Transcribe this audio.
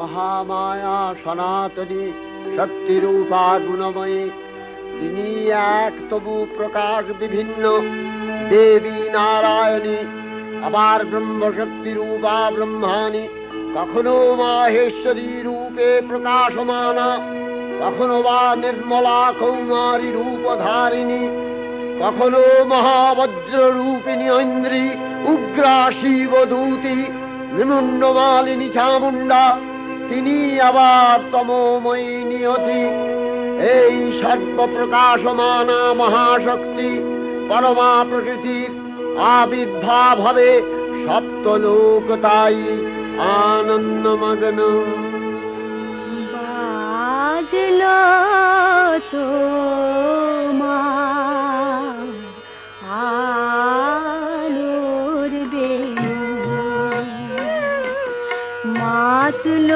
মহামায়া সনাতনী শক্তিরূপা গুণময়ী, তিনি এক তবু প্রকাশ বিভিন্ন দেবী নারায়ণী, আবার ব্রহ্মশক্তি রূপা ব্রহ্মাণী, কখনো মাহেশ্বরী রূপে প্রকাশমানা, কখনো বা নির্মলা কৌমারী রূপধারিণী, কখনো মহাবজ্র রূপিণী ঐন্দ্রী, উগ্রা শিবদূতি, নিমুন্ডমালিনী চামুণ্ডা, তিনি আবার তমোময়ী নিয়তি। এই সর্বপ্রকাশমানা মহাশক্তি পরমা প্রকৃতির আবির্ভাব হবে সপ্তলোক তাই আনন্দমগ্ন। বাজলো তোমার আলোর বেণী, মাতলো